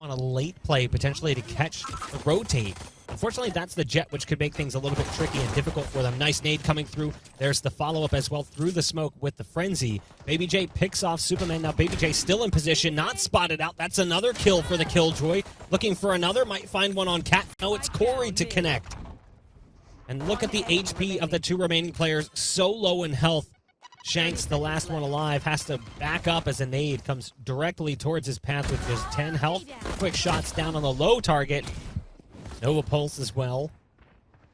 on a late play, potentially to catch the rotate. Unfortunately, that's the jet, which could make things a little bit tricky and difficult for them. Nice nade coming through. There's the follow-up as well through the smoke with the frenzy. babybay picks off supamen. Now babybay still in position, not spotted out. That's another kill for the Killjoy. Looking for another, might find one on Cat. No, it's Corey to connect. And look at the HP of the two remaining players, so low in health. Shanks, the last one alive, has to back up as a nade comes directly towards his path with just 10 health. Quick shots down on the low target. Nova Pulse as well.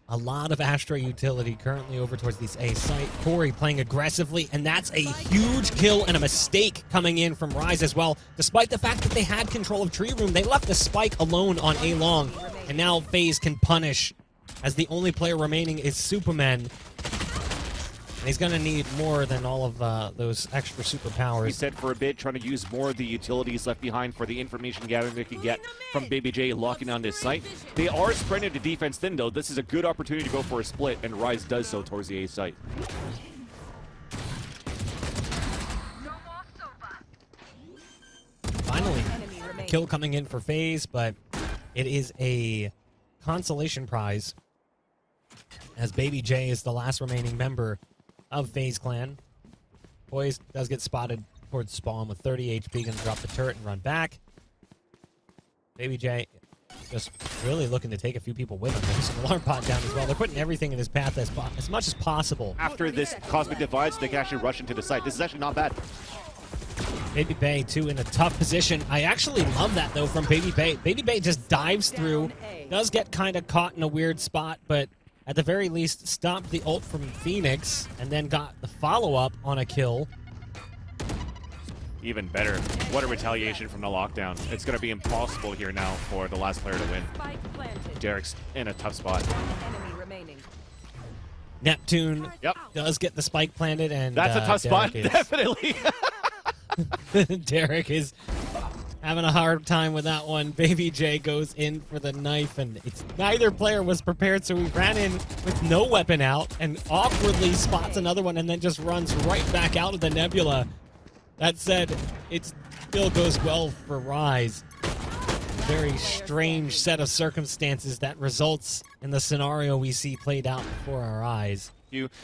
A lot of Astra utility currently over towards this A site. Corey playing aggressively, and that's a huge kill and a mistake coming in from Rise as well. Despite the fact that they had control of Tree Room, they left the spike alone on A long, and now Faze can punish as the only player remaining is Supamen. And he's going to need more than all of those extra superpowers. He said for a bit, trying to use more of the utilities left behind for the information gathering they could get from babybay locking on this site. They are spreading the defense thin, though. This is a good opportunity to go for a split, and Rise does so towards the A site. Finally, a kill coming in for Faze, but it is a consolation prize, as babybay is the last remaining member of Faze clan. Poised does get spotted towards spawn with 30 HP, gonna drop the turret and run back. babybay just really looking to take a few people with him. There's an alarm pod down as well. They're putting everything in his path as much as possible. After this cosmic divide, so they can actually rush into the site. This is actually not bad. babybay too in a tough position. I actually love that though from babybay. babybay just dives through, does get kind of caught in a weird spot, but at the very least, stopped the ult from Phoenix, and then got the follow-up on a kill. Even better. What a retaliation from the lockdown. It's going to be impossible here now for the last player to win. Derek's in a tough spot. Neptune does get the spike planted, and that's a tough spot, definitely. Derek is having a hard time with that one. babybay goes in for the knife, and it's neither player was prepared, so he ran in with no weapon out and awkwardly spots another one and then just runs right back out of the nebula. That said, it still goes well for Rise. Very strange set of circumstances that results in the scenario we see played out before our eyes.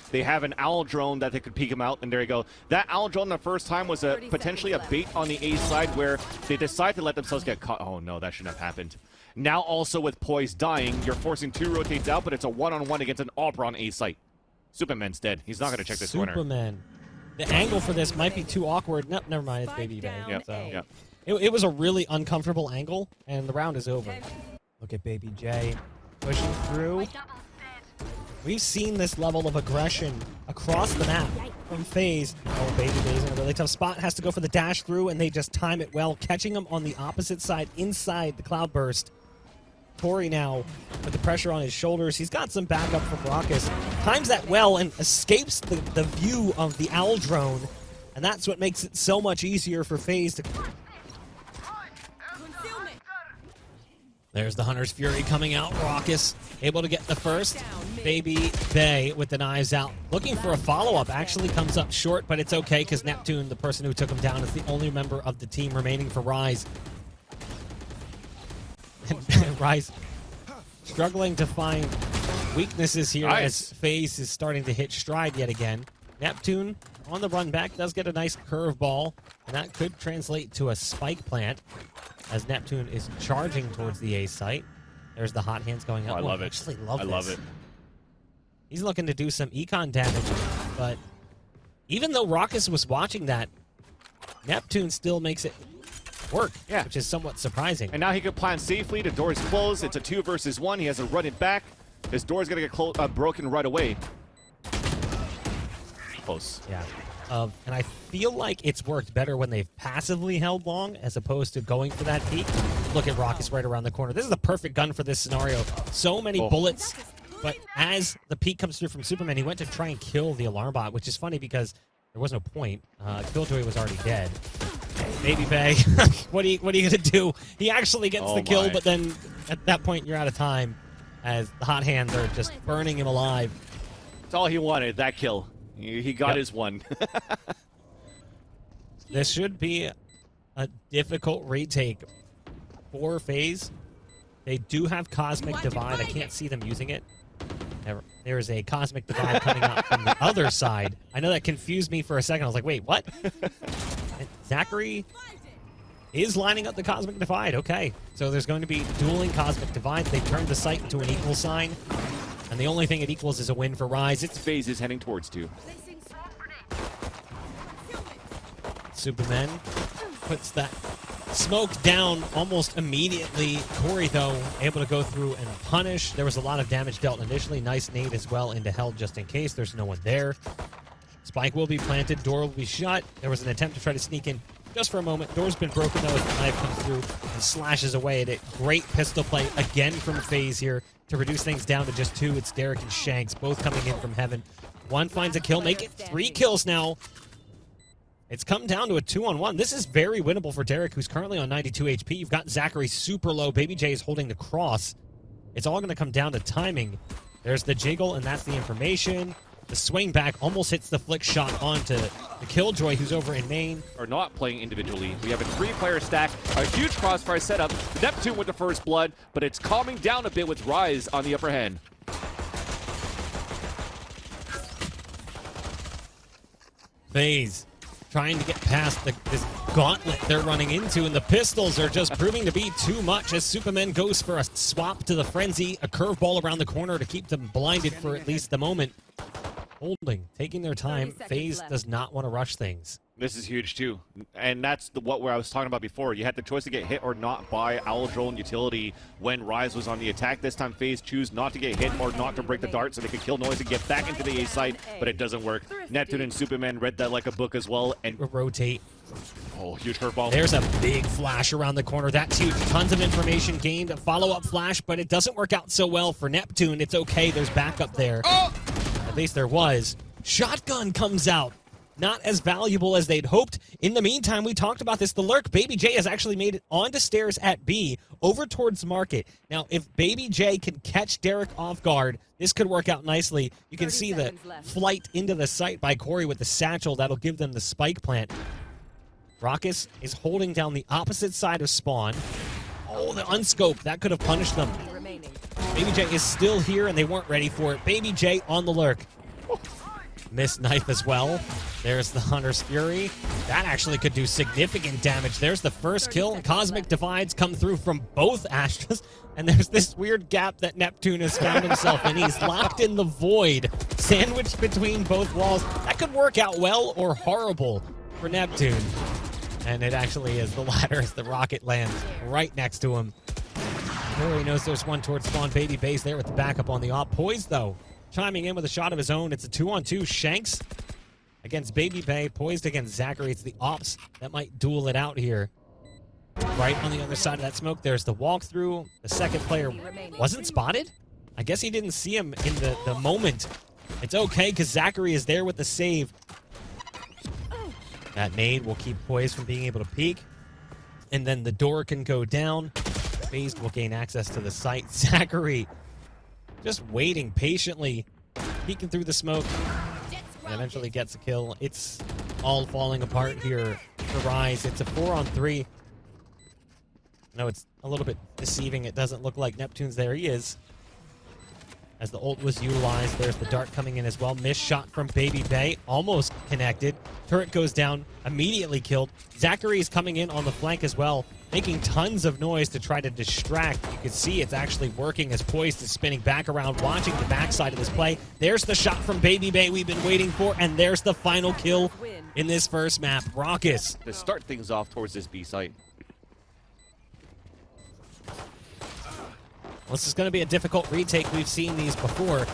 They have an owl drone that they could peek him out, and there you go. That owl drone the first time was potentially a bait on the A side where they decide to let themselves get caught. Oh no, that shouldn't have happened. Now also with Poised dying, you're forcing two rotates out, but it's a one-on-one against an Opera on A site. Superman's dead. He's not going to check this corner. Superman. The angle for this might be too awkward. No, never mind, it's babybay. Yep. So Yep. It was a really uncomfortable angle, and the round is over. Look at babybay pushing through. We've seen this level of aggression across the map from Faze. Oh, babybay's in a really tough spot. Has to go for the dash through, and they just time it well, catching him on the opposite side inside the cloudburst. Corey now with the pressure on his shoulders. He's got some backup from rawkus. Times that well and escapes the view of the owl drone, and that's what makes it so much easier for Faze to... There's the Hunter's Fury coming out. rawkus able to get the first. babybay with the knives out. Looking for a follow-up. Actually comes up short, but it's okay because Neptune, the person who took him down, is the only member of the team remaining for Rise. And Rise struggling to find weaknesses here as Faze is starting to hit stride yet again. Neptune on the run back does get a nice curveball, and that could translate to a spike plant as Neptune is charging towards the A site. There's the hot hands going up. I love it. Actually love I this. love it. He's looking to do some econ damage, but even though rawkus was watching that, Neptune still makes it work, which is somewhat surprising. And now he can plan safely. The door is closed. It's a 2 versus 1. He has to run it back. His door is going to get broken right away. Close. Yeah. And I feel like it's worked better when they've passively held long as opposed to going for that peak. Look at rawkus right around the corner. This is the perfect gun for this scenario. So many bullets, but as the peak comes through from Superman, he went to try and kill the alarm bot, which is funny because there was no point. Killjoy was already dead. babybay, what are you gonna do? He actually gets the kill, but then at that point you're out of time as the hot hands are just burning him alive. That's all he wanted, that kill. He got his one. This should be a difficult retake. for Faze. They do have Cosmic Divide. I can't see them using it. There is a Cosmic Divide coming out from the other side. I know that confused me for a second. I was like, wait, what? And Zachareee is lining up the Cosmic Divide. Okay. So there's going to be dueling Cosmic Divides. They turned the site into an equal sign. And the only thing it equals is a win for Rise. It's Faze is heading towards 2. Supamen puts that smoke down almost immediately. Corey, though, able to go through and punish. There was a lot of damage dealt initially. Nice nade as well into hell just in case. There's no one there. Spike will be planted. Door will be shut. There was an attempt to try to sneak in just for a moment. Door's been broken, though, as the knife comes through and slashes away at it. Great pistol play again from Faze here to reduce things down to just 2. It's Derek and Shanks, both coming in from heaven. One finds a kill. Make it 3 kills now. It's come down to a 2-on-1. This is very winnable for Derek, who's currently on 92 HP. You've got Zachareee super low. babybay is holding the cross. It's all going to come down to timing. There's the jiggle, and that's the information. The swing back almost hits the flick shot onto the Killjoy, who's over in main. Are not playing individually. We have a 3-player stack, a huge crossfire setup. Neptune with the first blood, but it's calming down a bit with Rise on the upper hand. Faze trying to get past this gauntlet they're running into, and the pistols are just proving to be too much as Supamen goes for a swap to the Frenzy, a curveball around the corner to keep them blinded for at least the moment. Holding, taking their time. Faze does not want to rush things. This is huge too, and that's what I was talking about before. You had the choice to get hit or not by Owl Drone utility when Rise was on the attack. This time Faze choose not to get hit or not to break the dart so they could kill Noise and get back into the A site, but it doesn't work. Neptune and Supamen read that like a book as well and rotate. Oh, huge curveball. There's a big flash around the corner. That's huge. Tons of information gained. A follow-up flash, but it doesn't work out so well for Neptune. It's okay. There's backup there. Oh! At least there was. Shotgun comes out. Not as valuable as they'd hoped. In the meantime, we talked about this. The lurk, babybay has actually made it onto stairs at B, over towards market. Now, if babybay can catch Derek off guard, this could work out nicely. You can see the flight into the site by Corey with the satchel. That'll give them the spike plant. Rawkus is holding down the opposite side of spawn. Oh, the unscope. That could have punished them. babybay is still here, and they weren't ready for it. babybay on the lurk. Missed knife as well. There's the Hunter's Fury. That actually could do significant damage. There's the first kill. Cosmic Divides come through from both Astras. And there's this weird gap that Neptune has found himself in. He's locked in the void, sandwiched between both walls. That could work out well or horrible for Neptune. And it actually is the latter as the rocket lands right next to him. Corey knows there's one towards spawn. babybay's there with the backup on the op. Poised, though, chiming in with a shot of his own. It's a 2-on-2. Shanks against babybay. Poised against Zachareee. It's the ops that might duel it out here. Right on the other side of that smoke, there's the walkthrough. The second player wasn't spotted? I guess he didn't see him in the moment. It's okay, because Zachareee is there with the save. That nade will keep Poised from being able to peek. And then the door can go down. Faze will gain access to the site. Zachareee just waiting patiently, peeking through the smoke, and eventually gets a kill. It's all falling apart here for Rise. It's a 4-on-3. No, it's a little bit deceiving. It doesn't look like Neptune's there. He is. As the ult was utilized, there's the dart coming in as well. Missed shot from babybay, almost connected. Turret goes down, immediately killed. Zachareee is coming in on the flank as well, making tons of noise to try to distract. You can see it's actually working as Poised is spinning back around, watching the backside of this play. There's the shot from babybay we've been waiting for, and there's the final kill in this first map. Rawkus to start things off towards this B site. Well, this is going to be a difficult retake. We've seen these before.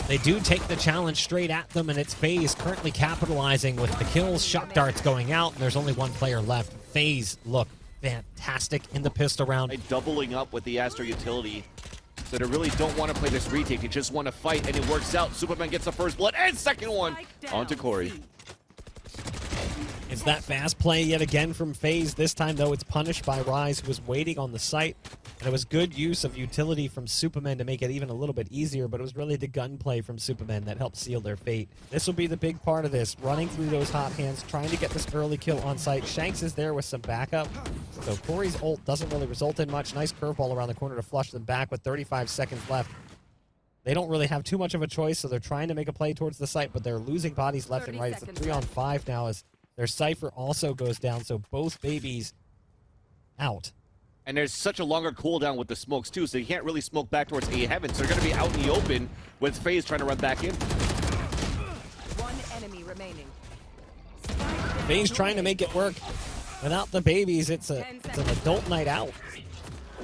They do take the challenge straight at them, and it's Faze currently capitalizing with the kills. Shock darts going out, and there's only one player left. Faze look fantastic in the pistol round. Doubling up with the Astra utility. So they really don't want to play this retake. They just want to fight, and it works out. Supamen gets the first blood and second one onto Corey. It's that fast play yet again from Faze. This time, though, it's punished by Rise, who was waiting on the site. And it was good use of utility from Supamen to make it even a little bit easier, but it was really the gunplay from Supamen that helped seal their fate. This will be the big part of this, running through those hot hands, trying to get this early kill on site. Shanks is there with some backup, so Corey's ult doesn't really result in much. Nice curveball around the corner to flush them back with 35 seconds left. They don't really have too much of a choice, so they're trying to make a play towards the site, but they're losing bodies left and right. It's a 3-on-5 now as their Cypher also goes down, so both babies out. And there's such a longer cooldown with the smokes, too, so you can't really smoke back towards A heaven. So they're going to be out in the open with Faze trying to run back in. One enemy remaining. Faze trying to make it work. Without the babies, it's an adult night out.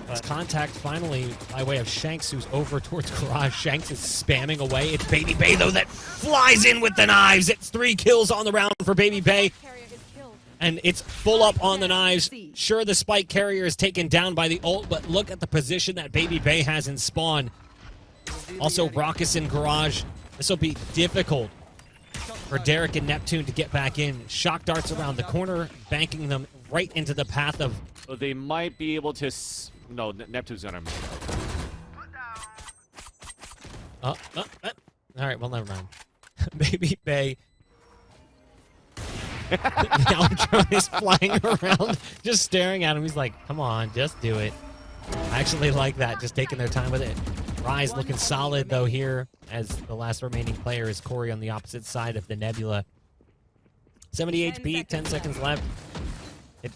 It's contact finally by way of Shanks, who's over towards Garage. Shanks is spamming away. It's babybay, though, that flies in with the knives. It's 3 kills on the round for babybay. And it's full up on the knives. Sure, the spike carrier is taken down by the ult, but look at the position that babybay has in spawn. Also, rawkus in Garage. This will be difficult for Derek and Neptune to get back in. Shock darts around the corner, banking them right into the path of... So they might be able to... No, Neptune's gonna... All right, well, never mind. babybay... Now drone is flying around, just staring at him. He's like, come on, just do it. I actually like that, just taking their time with it. Rise looking solid, though, here, as the last remaining player is Corey on the opposite side of the Nebula. 70 HP, 10 seconds left.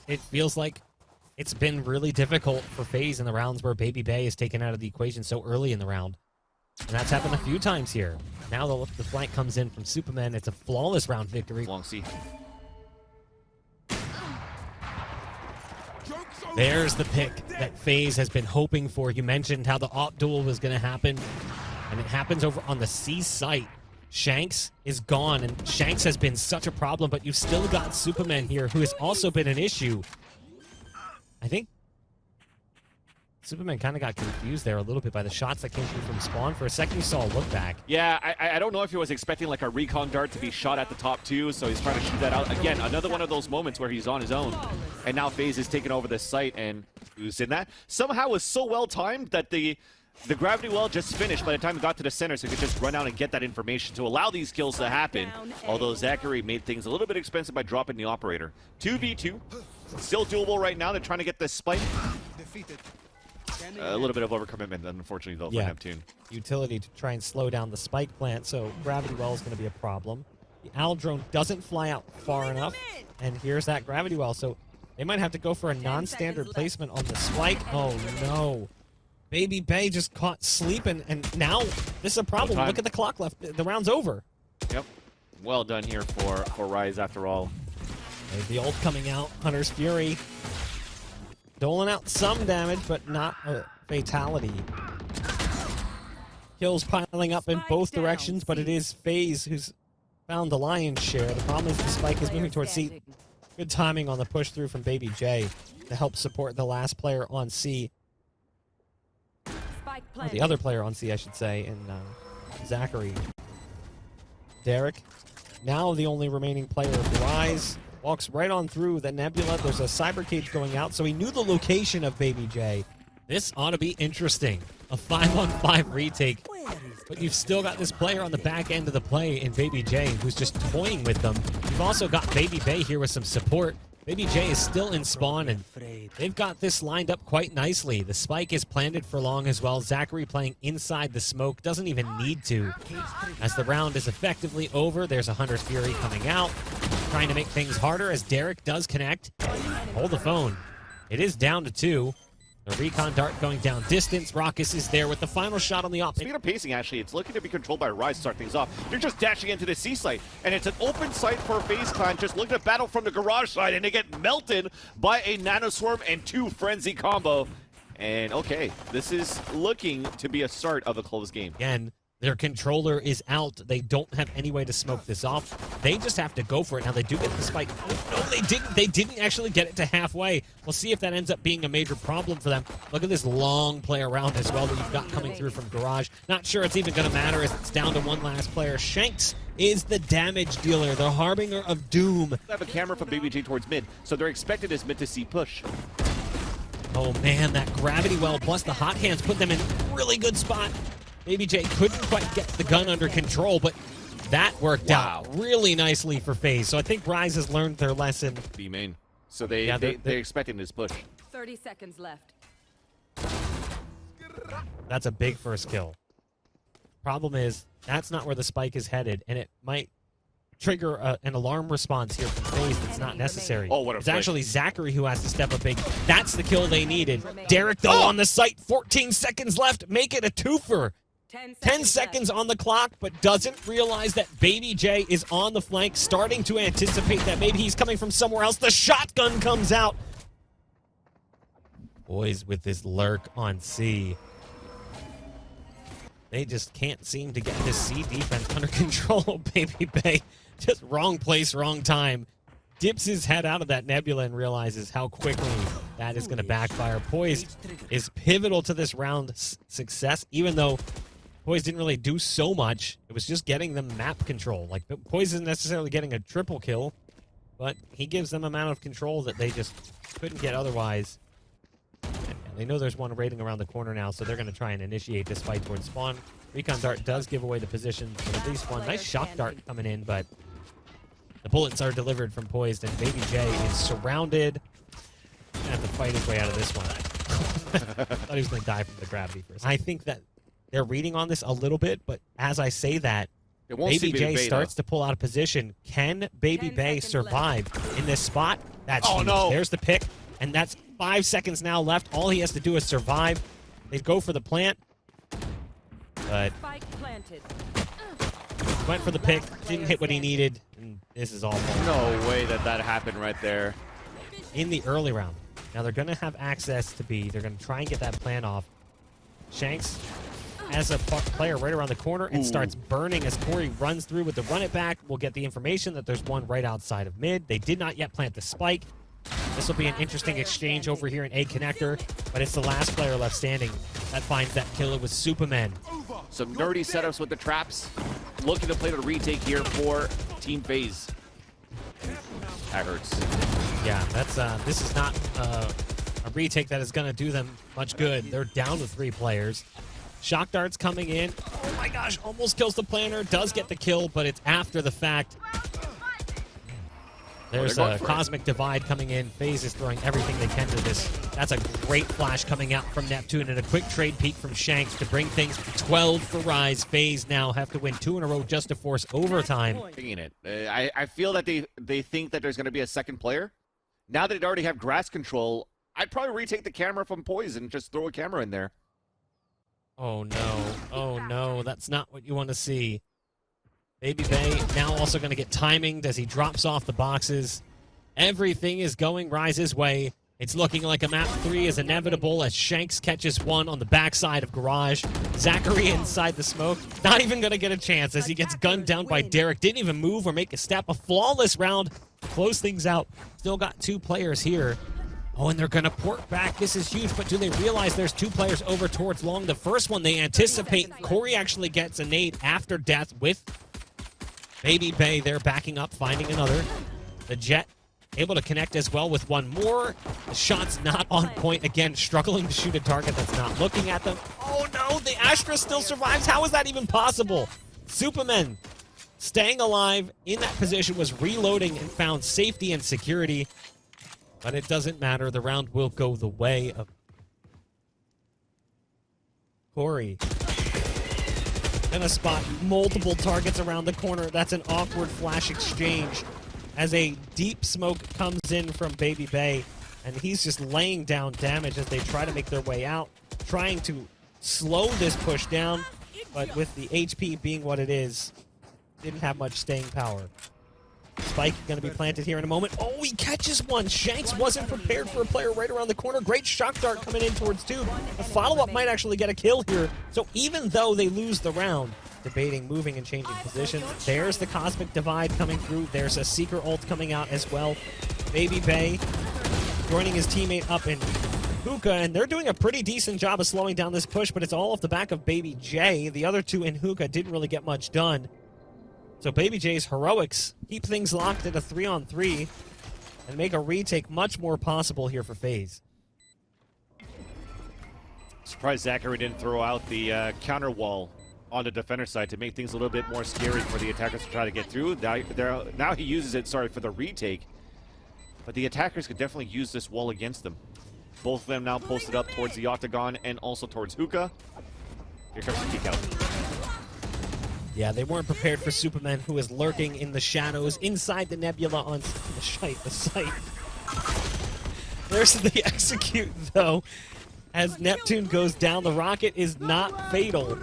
It feels like it's been really difficult for FaZe in the rounds where babybay is taken out of the equation so early in the round. And that's happened a few times here. Now the flank comes in from Supamen. It's a flawless round victory. Long C. There's the pick that FaZe has been hoping for. You mentioned how the op duel was going to happen, and it happens over on the C site. Shanks is gone, and Shanks has been such a problem, but you've still got Supamen here, who has also been an issue. I think Supamen kind of got confused there a little bit by the shots that came through from spawn. For a second, you saw a look back. Yeah, I don't know if he was expecting like a recon dart to be shot at the top too, so he's trying to shoot that out. Again, another one of those moments where he's on his own. And now Faze is taking over the site, and who's in that? Somehow was so well timed that the gravity well just finished by the time he got to the center, so he could just run out and get that information to allow these kills to happen. Although Zachareee made things a little bit expensive by dropping the operator. 2v2. Still doable right now. They're trying to get this spike. A little bit of overcommitment, unfortunately, though, for Neptune. Utility to try and slow down the spike plant, so gravity well is going to be a problem. The owl drone doesn't fly out far enough, and here's that gravity well, so they might have to go for a non-standard placement on the spike. Oh, no. babybay just caught sleeping, and now this is a problem. Look at the clock left. The round's over. Yep. Well done here for Rise, after all. There's the ult coming out. Hunter's Fury. Doling out some damage, but not a fatality. Kills piling up in both directions, but it is FaZe who's found the lion's share. The problem is the spike is moving towards C. Good timing on the push through from babybay to help support the last player on C. Or the other player on C, I should say, in Zachareee. Derek, now the only remaining player of Rise. Walks right on through the Nebula. There's a cyber cage going out, so he knew the location of babybay. This ought to be interesting. A 5-on-5 retake. But you've still got this player on the back end of the play in babybay who's just toying with them. You've also got babybay here with some support. babybay is still in spawn, and they've got this lined up quite nicely. The spike is planted for long as well. Zachareee playing inside the smoke. Doesn't even need to. As the round is effectively over, there's a Hunter's Fury coming out. Trying to make things harder as Derek does connect. Hold the phone. It is down to 2. The recon dart going down distance. Rawkus is there with the final shot on the op. Speaking of pacing, actually, it's looking to be controlled by Rise to start things off. They're just dashing into the C site, and it's an open site for FaZe Clan, just looking to battle from the garage side, and they get melted by a nanoswarm and 2 frenzy combo. And okay, this is looking to be a start of a close game. Again, Their controller is out. They don't have any way to smoke this off. They just have to go for it. Now, they do get the spike. No, they didn't. They didn't actually get it to halfway. We'll see if that ends up being a major problem for them. Look at this long play around as well that you've got coming through from Garage. Not sure it's even going to matter as it's down to one last player. Shanks is the damage dealer, the harbinger of doom. They have a camera from BBJ towards mid, so they're expected as mid to see push. Oh, man, that gravity well plus the hot hands put them in a really good spot. babybay couldn't quite get the gun under control, but that worked out really nicely for Faze. So I think Rise has learned their lesson. B main. So they're expecting this push. 30 seconds left. That's a big first kill. Problem is, that's not where the spike is headed, and it might trigger an alarm response here from Faze that's not necessary. Oh, what a It's flick. actually Zachareee who has to step up big. That's the kill they needed. Derek, though, on the site. 14 seconds left. Make it a twofer. 10 seconds on the clock, but doesn't realize that babybay is on the flank, starting to anticipate that maybe he's coming from somewhere else. The shotgun comes out. Boys with this lurk on C. They just can't seem to get this C defense under control. babybay, just wrong place, wrong time. Dips his head out of that nebula and realizes how quickly that is going to backfire. Poised is pivotal to this round's success, even though Poised didn't really do so much. It was just getting them map control. Like, Poised isn't necessarily getting a triple kill, but he gives them amount of control that they just couldn't get otherwise. And they know there's one raiding around the corner now, so they're going to try and initiate this fight towards spawn. Recon Dart does give away the position for at least one. Nice shock dart coming in, but the bullets are delivered from Poised, and babybay is surrounded. He's going to have to fight his way out of this one. I thought he was going to die from the gravity for a second. I think that they're reading on this a little bit, but as I say that, It won't see babybay babybay, starts though. to pull out of position. Can babybay seconds survive in this spot? That's Oh, huge. no. There's the pick, and that's 5 seconds now left. All he has to do is survive. They go for the plant, but Spike planted. went for the pick, didn't hit what he needed, and this is all No way that happened right there. in the early round. Now they're going to have access to B. They're going to try and get that plan off. Shanks has a player right around the corner and starts burning as Corey runs through with the run it back. We'll get the information that there's one right outside of mid. They did not yet plant the spike. This will be an interesting exchange over here in A connector, but it's the last player left standing that finds that killer with Supamen. Some nerdy setups with the traps. Looking to play the retake here for Team Faze. That hurts. Yeah, that's this is not a retake that is going to do them much good. They're down to 3 players. Shock darts coming in. Oh my gosh, almost kills the planner. Does get the kill, but it's after the fact. There's a cosmic divide coming in. Faze is throwing everything they can to this. That's a great flash coming out from Neptune and a quick trade peek from Shanks to bring things 12 for Rise. Faze now have to win 2 in a row just to force overtime. Thinking it. I feel that they think that there's going to be a second player. Now that they already have grass control, I'd probably retake the camera from Poised and just throw a camera in there. Oh no, oh no, that's not what you want to see. babybay now also going to get timinged as he drops off the boxes. Everything is going Rise's way. It's looking like a map 3 is inevitable as Shanks catches one on the backside of Garage. Zachareee inside the smoke. Not even going to get a chance as he gets gunned down by Derek. Didn't even move or make a step. A flawless round. Close things out. Still got 2 players here. Oh, and they're going to port back. This is huge, but do they realize there's 2 players over towards long? The first one they anticipate. Corey actually gets a nade after death with babybay. They're backing up, finding another. The Jet able to connect as well with one more. The shot's not on point. Again, struggling to shoot a target that's not looking at them. Oh no, the Astra still survives. How is that even possible? Supamen staying alive in that position, was reloading and found safety and security. But it doesn't matter. The round will go the way of Corey. Gonna spot multiple targets around the corner. That's an awkward flash exchange as a deep smoke comes in from babybay, and he's just laying down damage as they try to make their way out, trying to slow this push down, but with the HP being what it is, didn't have much staying power. Spike going to be planted here in a moment. Oh, he catches one. Shanks wasn't prepared for a player right around the corner. Great shock dart coming in towards 2. The follow-up might actually get a kill here. So even though they lose the round, debating moving and changing positions. There's the Cosmic Divide coming through. There's a Seeker ult coming out as well. babybay joining his teammate up in Hookah, and they're doing a pretty decent job of slowing down this push, but it's all off the back of babybay. The other two in Hookah didn't really get much done. So babybay's heroics keep things locked at a 3-on-3 and make a retake much more possible here for Faze. Surprised Zachareee didn't throw out the counter wall on the defender side to make things a little bit more scary for the attackers to try to get through. Now he uses it, for the retake. But the attackers could definitely use this wall against them. Both of them now posted up towards the octagon and also towards Hookah. Here comes the kick out. Yeah, they weren't prepared for Supamen, who is lurking in the shadows inside the nebula on the site. There's the execute, though. As Neptune goes down, the rocket is not fatal.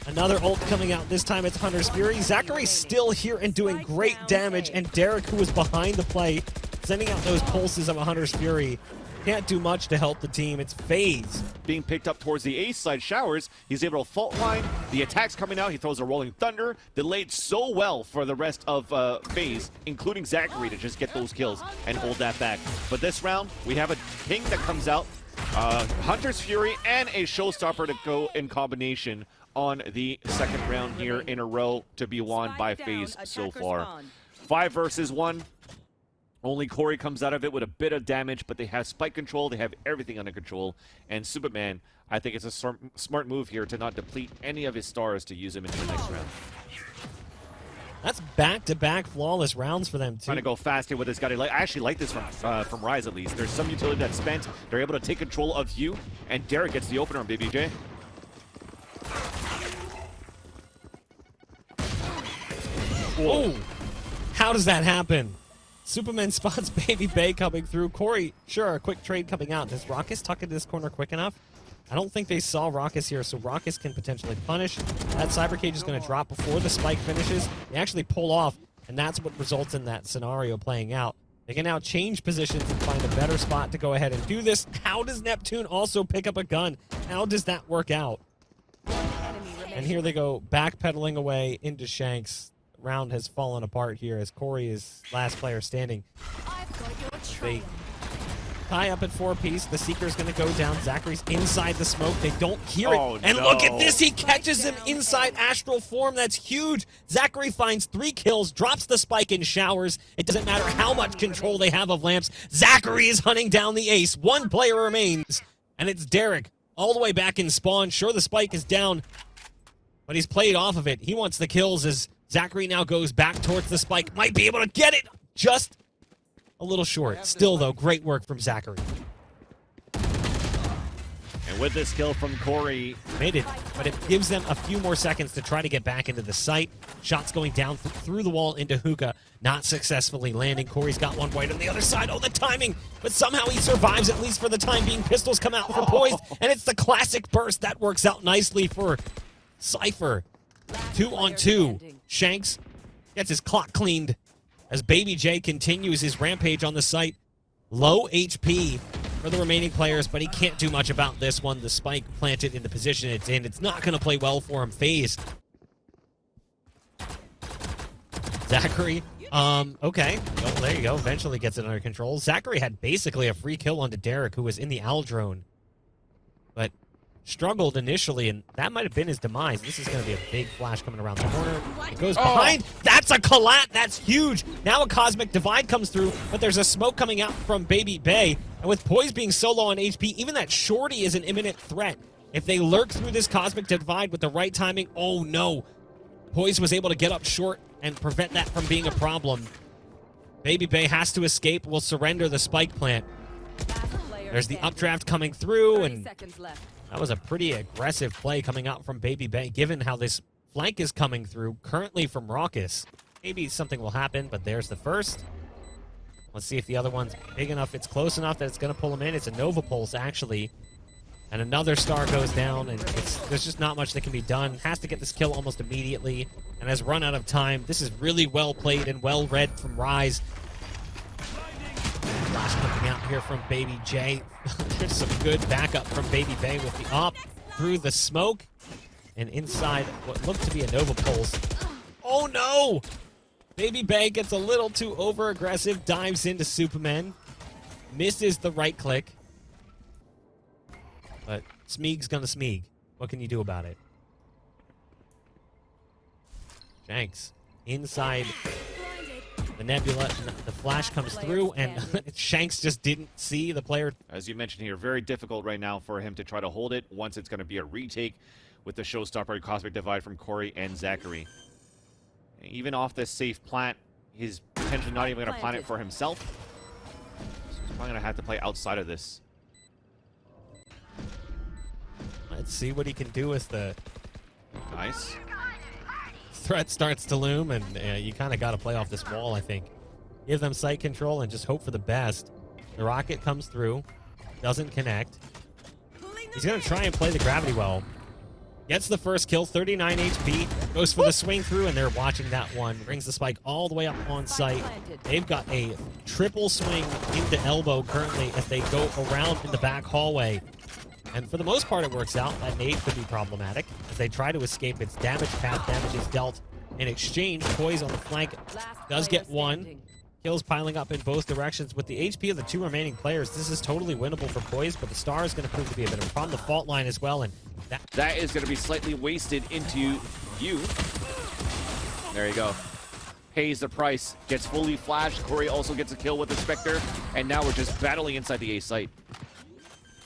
Another ult coming out. This time it's Hunter's Fury. Zacharee's still here and doing great damage, and Derek, who was behind the play, sending out those pulses of a Hunter's Fury. Can't do much to help the team. It's Faze. Being picked up towards the ace side showers, he's able to fault line. The attack's coming out. He throws a Rolling Thunder. Delayed so well for the rest of Faze, including Zachareee, to just get those kills and hold that back. But this round, we have a ping that comes out. Hunter's Fury and a Showstopper to go in combination on the second round here in a row to be won by Faze so far. 5 versus 1. Only Corey comes out of it with a bit of damage, but they have spike control. They have everything under control. And Supamen, I think it's a smart move here to not deplete any of his stars to use him into the next round. That's back-to-back flawless rounds for them, too. Trying to go fast here with this guy. I actually like this from Rise, at least. There's some utility that's spent. They're able to take control of you, and Derek gets the opener on babybay. Oh! How does that happen? Supamen spots babybay coming through. Corey, sure, a quick trade coming out. Does rawkus tuck into this corner quick enough? I don't think they saw rawkus here, so rawkus can potentially punish. That cyber cage is going to drop before the spike finishes. They actually pull off, and that's what results in that scenario playing out. They can now change positions and find a better spot to go ahead and do this. How does Neptune also pick up a gun? How does that work out? And here they go, backpedaling away into Shanks. Round has fallen apart here as Corey is last player standing. They tie up at 4-piece. The Seeker's going to go down. Zacharee's inside the smoke. They don't hear it. Oh, and no. Look at this. He catches him inside astral form. That's huge. Zachareee finds 3 kills, drops the spike in showers. It doesn't matter how much control they have of lamps. Zachareee is hunting down the ace. 1 player remains, and it's Derek all the way back in spawn. Sure, the spike is down, but he's played off of it. He wants the kills as Zachareee now goes back towards the spike. Might be able to get it. Just a little short. Still, though, great work from Zachareee. And with this kill from Corey, Made it, but it gives them a few more seconds to try to get back into the site. Shots going down through the wall into Hookah, not successfully landing. Corey's got one right on the other side. Oh, the timing! But somehow he survives, at least for the time being. Pistols come out for Poised, and it's the classic burst. That works out nicely for Cypher. 2-on-2. Shanks gets his clock cleaned as babybay continues his rampage on the site. Low HP for the remaining players, but he can't do much about this one. The spike planted in the position it's in. It's not going to play well for him. Faze. Zachareee. Okay. Well, there you go. Eventually gets it under control. Zachareee had basically a free kill onto Derek, who was in the owl drone, but struggled initially, and that might have been his demise. This is going to be a big flash coming around the corner. It goes behind. That's a collat. That's huge. Now a Cosmic Divide comes through, but there's a smoke coming out from babybay. And with Poised being so low on HP, even that shorty is an imminent threat. If they lurk through this Cosmic Divide with the right timing, oh no. Poised was able to get up short and prevent that from being a problem. babybay has to escape, will surrender the spike plant. There's the updraft coming through, and that was a pretty aggressive play coming out from babybay, given how this flank is coming through, currently from rawkus. Maybe something will happen, but there's the first. Let's see if the other one's big enough. It's close enough that it's going to pull him in. It's a Nova Pulse, actually. And another star goes down, and there's just not much that can be done. Has to get this kill almost immediately, and has run out of time. This is really well played and well read from Rise. Flash coming out here from babybay. There's some good backup from babybay with the op through the smoke. and inside what looked to be a Nova Pulse. Oh no! babybay gets a little too over-aggressive, dives into Supamen, misses the right click. But Smeeg's gonna Smeeg. What can you do about it? Shanks inside the nebula. The flash comes through, and Shanks just didn't see the player. As you mentioned here, very difficult right now for him to try to hold it once it's going to be a retake with the showstopper Cosmic Divide from Corey and Zachareee. Even off this safe plant, he's potentially not even going to plant it for himself. So he's probably going to have to play outside of this. Let's see what he can do with the Nice. threat starts to loom, and you kind of got to play off this wall, I think. Give them sight control and just hope for the best. The rocket comes through, doesn't connect. He's going to try and play the gravity well. Gets the first kill, 39 HP, goes for the swing through, and they're watching that one. Brings the spike all the way up on site. They've got a triple swing into elbow currently as they go around in the back hallway. And for the most part, it works out. That nade could be problematic as they try to escape its damage path. Damage is dealt in exchange. Poise on the flank does get one. Kills piling up in both directions. With the HP of the two remaining players, this is totally winnable for Poise, but the star is going to prove to be a bit of a problem. The fault line as well, and that is going to be slightly wasted into you. There you go. Pays the price. Gets fully flashed. Corey also gets a kill with the Spectre, and now we're just battling inside the A site.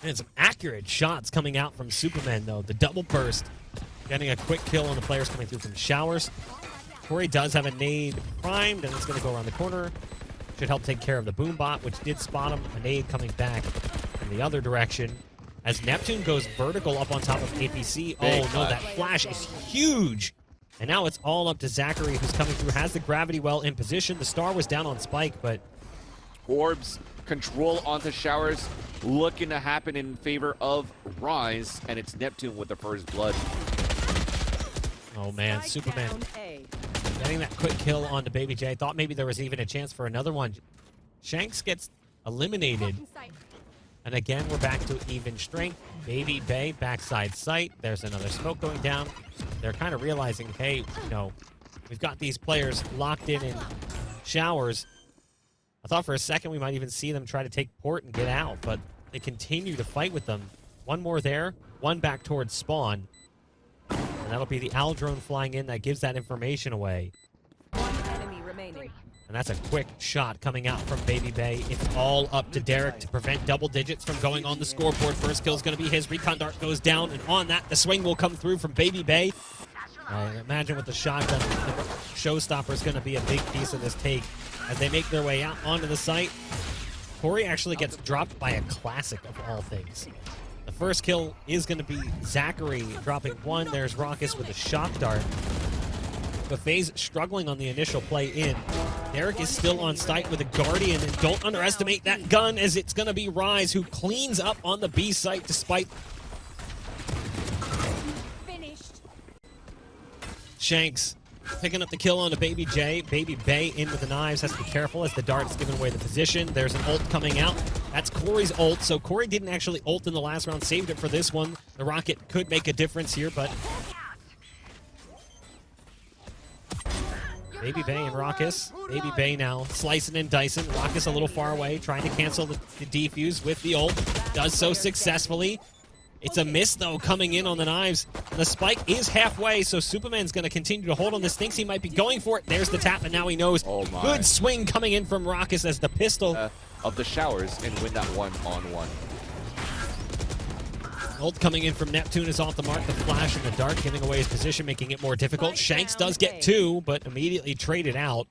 And some accurate shots coming out from Supamen, though. The double burst, getting a quick kill on the players coming through from showers. Corey does have a nade primed, and it's going to go around the corner. Should help take care of the boom bot, which did spot him. A nade coming back in the other direction. As Neptune goes vertical up on top of APC. Oh, no, that flash is huge. And now it's all up to Zachareee, who's coming through. Has the gravity well in position. The star was down on Spike, but Orbs control onto showers looking to happen in favor of Rise, and it's Neptune with the first blood. oh man, Supamen getting that quick kill onto babybay. Thought maybe there was even a chance for another one. Shanks gets eliminated, and again we're back to even strength. babybay backside sight. There's another smoke going down. They're kind of realizing, hey, you know, we've got these players locked in showers. I thought for a second we might even see them try to take port and get out, but they continue to fight with them. One more there, one back towards spawn. And that'll be the owl drone flying in that gives that information away. One enemy remaining. And that's a quick shot coming out from babybay. It's all up to Derek to prevent double digits from going on the scoreboard. First kill is going to be his. Recon dart goes down, and on that, the swing will come through from babybay. I imagine with the shotgun, the showstopper is going to be a big piece of this take as they make their way out onto the site. Corey actually gets dropped by a classic of all things. The first kill is going to be Zachareee dropping one. There's rawkus with a shock dart. But Faze struggling on the initial play in. Derek is still on site with a Guardian, and don't underestimate that gun as it's going to be Rise who cleans up on the B site despite Shanks picking up the kill onto babybay in with the knives. Has to be careful as the dart is giving away the position. There's an ult coming out. That's Corey's ult. So Corey didn't actually ult in the last round. Saved it for this one. The rocket could make a difference here, but babybay and rawkus. babybay now slicing and dicing. Rawkus a little far away, trying to cancel the defuse with the ult. Does so successfully. It's a miss, though, coming in on the knives. The spike is halfway, so Supamen's going to continue to hold on this. Thinks he might be going for it. There's the tap, and now he knows. Oh my. Good swing coming in from rawkus as the pistol Of the showers and win that one-on-one. ult coming in from Neptune is off the mark. The flash and the dart giving away his position, making it more difficult. Shanks does get two, but immediately traded out.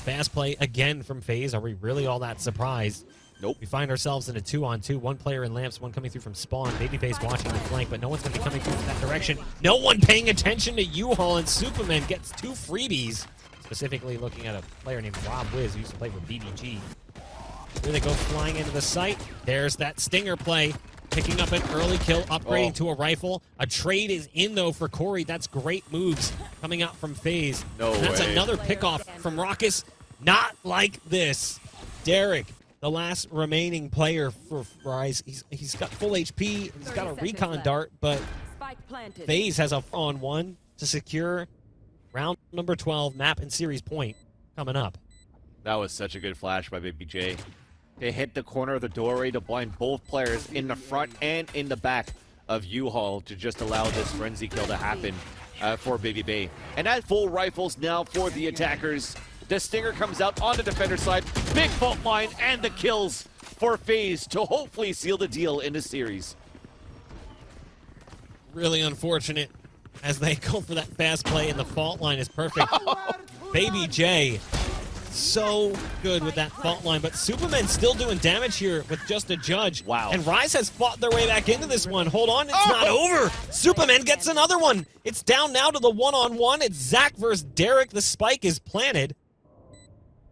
Fast play again from Faze. Are we really all that surprised? Nope. We find ourselves in a 2-on-2. One player in lamps, one coming through from spawn. babybay watching the flank, but no one's going to be coming through from that direction. No one paying attention to U-Haul, and Supamen gets two freebies. Specifically looking at a player named Rob Wiz, who used to play for BBG. Here they go flying into the site. There's that stinger play. Picking up an early kill, upgrading to a rifle. A trade is in, though, for Corey. That's great moves coming out from Faze. No and that's way. another pickoff from rawkus. Not like this. Derek, the last remaining player for Rise. He's got full HP. He's got a recon dart, but planted. Faze has a on one to secure round number 12 map and series point coming up. That was such a good flash by babybay. They hit the corner of the doorway to blind both players in the front and in the back of U-Haul to just allow this frenzy kill to happen for babybay. And at full rifles now for the attackers. The Stinger comes out on the defender side. Big fault line and the kills for Faze to hopefully seal the deal in the series. Really unfortunate as they go for that fast play, and the fault line is perfect. babybay, so good with that fault line, but Supamen still doing damage here with just a judge. Wow. And Rise has fought their way back into this one. Hold on, it's not over. Supamen gets another one. It's down now to the one-on-one. It's Zach versus Derek. The spike is planted.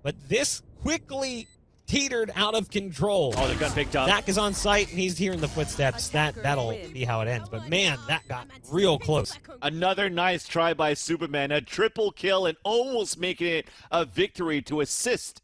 But this quickly teetered out of control. Oh, the gun picked up. Zach is on site, and he's hearing the footsteps. That'll be how it ends. But man, that got real close. Another nice try by Supamen. A triple kill and almost making it a victory to assist